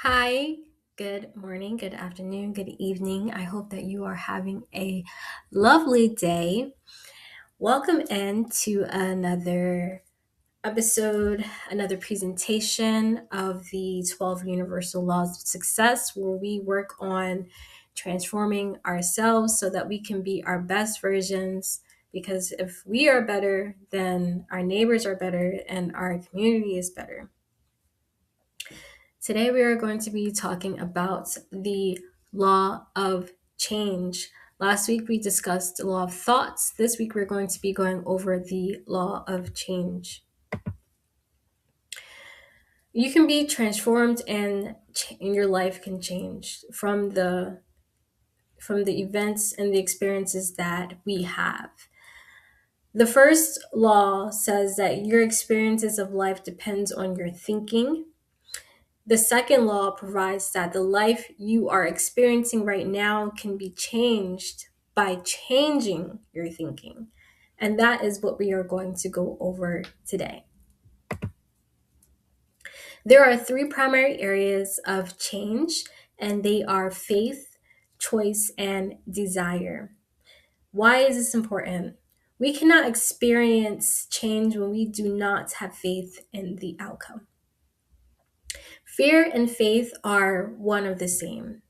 Hi, good morning, good afternoon, good evening. I hope that you are having a lovely day. Welcome in to another episode, another presentation of the 12 Universal Laws of Success, where we work on transforming ourselves so that we can be our best versions. Because if we are better, then our neighbors are better and our community is better. Today, we are going to be talking about the law of change. Last week, we discussed the law of thoughts. This week, we're going to be going over the law of change. You can be transformed, and your life can change from the events and the experiences that we have. The first law says that your experiences of life depends on your thinking. The second law provides that the life you are experiencing right now can be changed by changing your thinking. And that is what we are going to go over today. There are three primary areas of change, and they are faith, choice, and desire. Why is this important? We cannot experience change when we do not have faith in the outcome. Fear and faith are one of the same,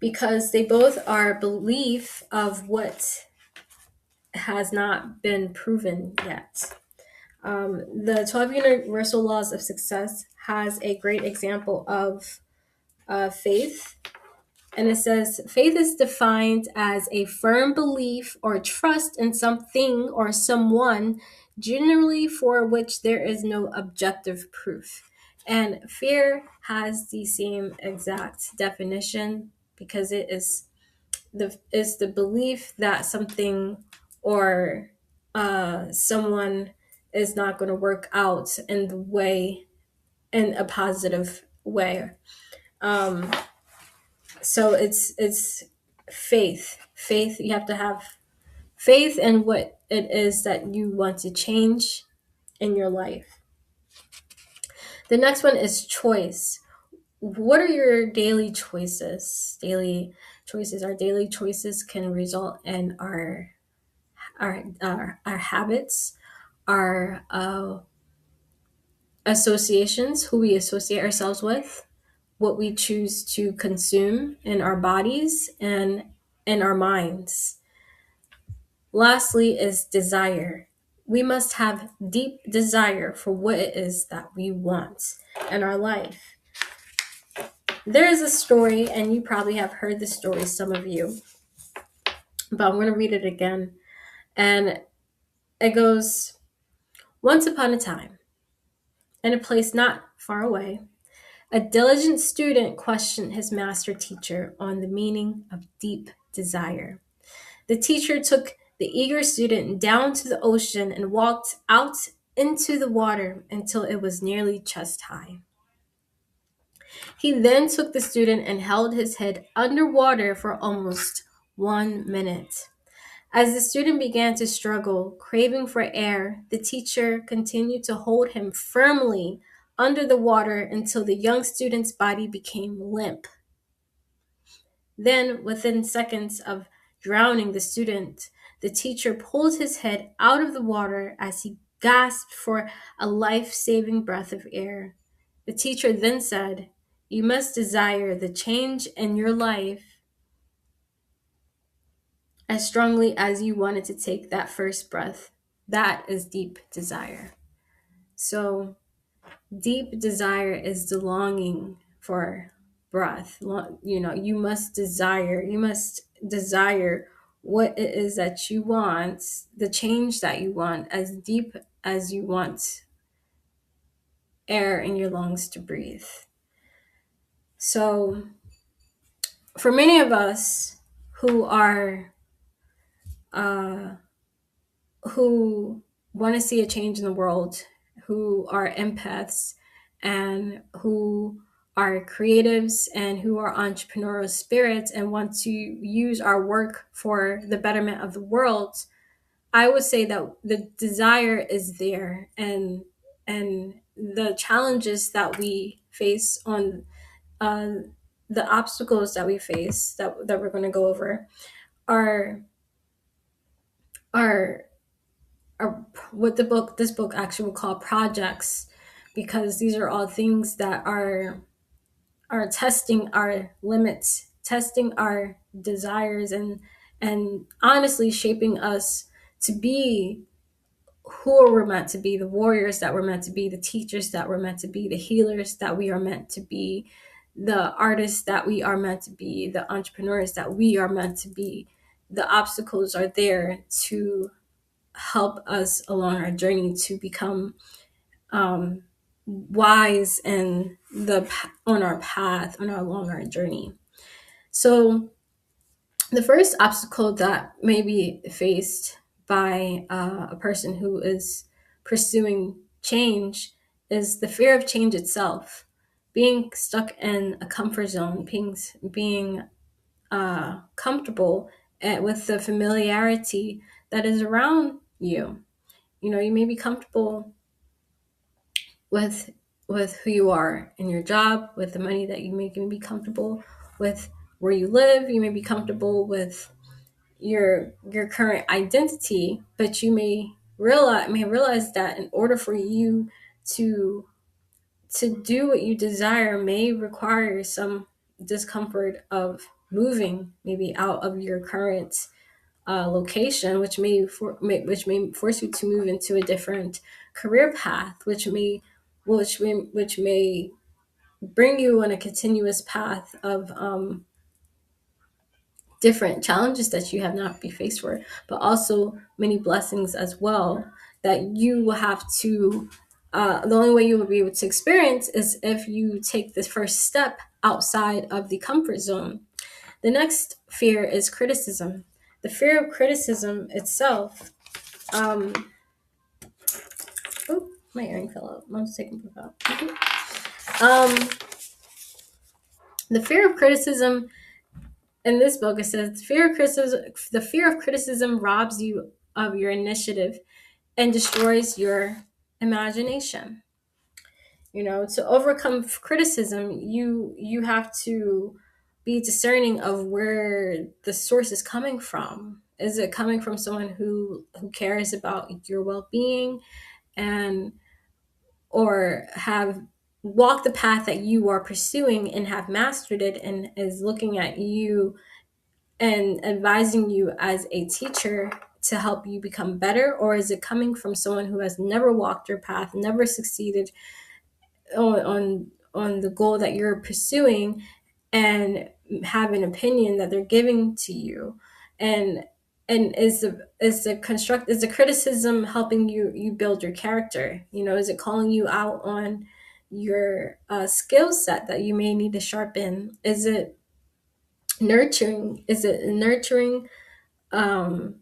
because they both are belief of what has not been proven yet. The 12 Universal Laws of Success has a great example of faith. And it says, faith is defined as a firm belief or trust in something or someone, generally for which there is no objective proof. And fear has the same exact definition, because it is the belief that something or someone is not going to work out in a positive way. Um, so it's faith. You have to have faith in what it is that you want to change in your life. The next one is choice. What are your daily choices? Our daily choices can result in our habits, our associations, who we associate ourselves with, what we choose to consume in our bodies and in our minds. Lastly is desire. We must have deep desire for what it is that we want in our life. There is a story, and you probably have heard the story, some of you, but I'm going to read it again. And it goes, once upon a time, in a place not far away, a diligent student questioned his master teacher on the meaning of deep desire. The teacher took the eager student down to the ocean and walked out into the water until it was nearly chest high. He then took the student and held his head underwater for almost 1 minute. As the student began to struggle, craving for air, the teacher continued to hold him firmly under the water until the young student's body became limp. Then, within seconds of drowning the student, the teacher pulled his head out of the water as he gasped for a life saving breath of air. The teacher then said, "You must desire the change in your life as strongly as you wanted to take that first breath. That is deep desire." So, deep desire is the longing for breath. You must desire what it is that you want, the change that you want, as deep as you want air in your lungs to breathe. So, for many of us who are uh, who want to see a change in the world, who are empaths, and who are creatives, and who are entrepreneurial spirits and want to use our work for the betterment of the world, I would say that the desire is there, and the challenges that we face on uh, the obstacles that we face that we're going to go over are are are what this book actually will call projects, because these are all things that are testing our limits, testing our desires, and honestly shaping us to be who we're meant to be, the warriors that we're meant to be, the teachers that we're meant to be, the healers that we are meant to be, the artists that we are meant to be, the entrepreneurs that we are meant to be. The obstacles are there to help us along our journey to become um, wise and on our path on our along our journey. So the first obstacle that may be faced by a person who is pursuing change is the fear of change itself. Being stuck in a comfort zone, being comfortable with the familiarity that is around you. You know, you may be comfortable with who you are in your job, with the money that you make. You may be comfortable with where you live. You may be comfortable with your current identity, but you may realize that in order for you to do what you desire may require some discomfort of moving maybe out of your current location, which may force you to move into a different career path, which may bring you on a continuous path of different challenges that you have not be faced with, but also many blessings as well that you will have to. The only way you will be able to experience is if you take the first step outside of the comfort zone. The next fear is criticism. The fear of criticism itself. Um, oh, my earring fell out. I'm just taking it out. Um, the fear of criticism in this book, it says the fear of criticism robs you of your initiative and destroys your imagination. You know, to overcome criticism, you have to be discerning of where the source is coming from. Is it coming from someone who cares about your well-being and or have walked the path that you are pursuing and have mastered it and is looking at you and advising you as a teacher to help you become better? Or is it coming from someone who has never walked your path, never succeeded on the goal that you're pursuing, and have an opinion that they're giving to you? And is the criticism helping you build your character? You know, is it calling you out on your skill set that you may need to sharpen? Is it nurturing um,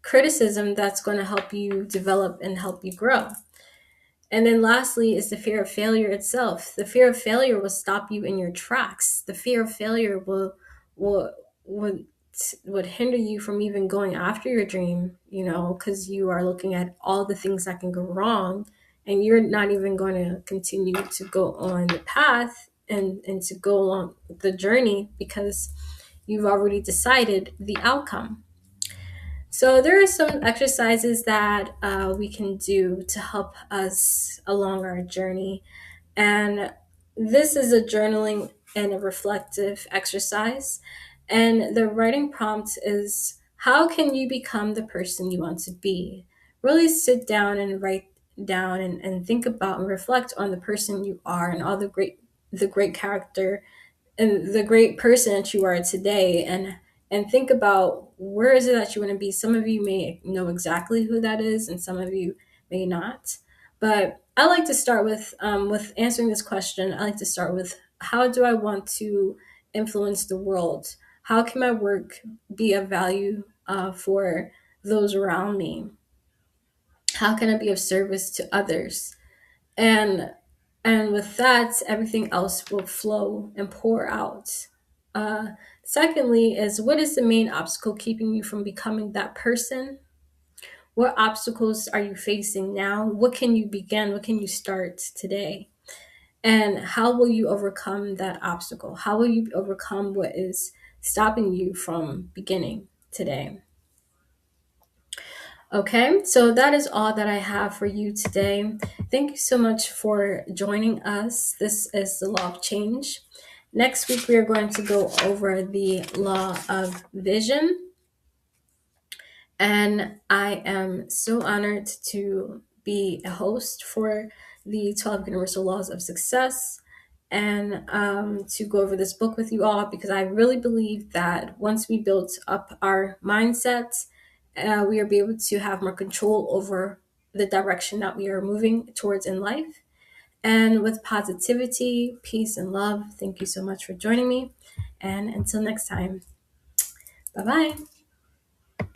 criticism that's going to help you develop and help you grow? And then lastly is the fear of failure itself. The fear of failure will stop you in your tracks. The fear of failure will would would hinder you from even going after your dream, you know, because you are looking at all the things that can go wrong, and you're not even going to continue to go on the path and to go along the journey because you've already decided the outcome. So there are some exercises that we can do to help us along our journey. And this is a journaling and a reflective exercise. And the writing prompt is, how can you become the person you want to be? Really sit down and write down and think about and reflect on the person you are and all the great character and the great person that you are today, and think about where is it that you want to be. Some of you may know exactly who that is and some of you may not, but I like to start with answering this question. I like to start with, how do I want to influence the world? How can my work be of value for those around me? How can I be of service to others? And and with that, everything else will flow and pour out. Secondly is, what is the main obstacle keeping you from becoming that person? What obstacles are you facing now? What can you begin, what can you start today? And how will you overcome that obstacle? How will you overcome what is stopping you from beginning today? Okay, so that is all that I have for you today. Thank you so much for joining us. This is the law of change. Next week, we are going to go over the law of vision. And I am so honored to be a host for the 12 Universal Laws of Success and to go over this book with you all, because I really believe that once we build up our mindsets, we are be able to have more control over the direction that we are moving towards in life. And with positivity, peace, and love, thank you so much for joining me. And until next time, bye bye.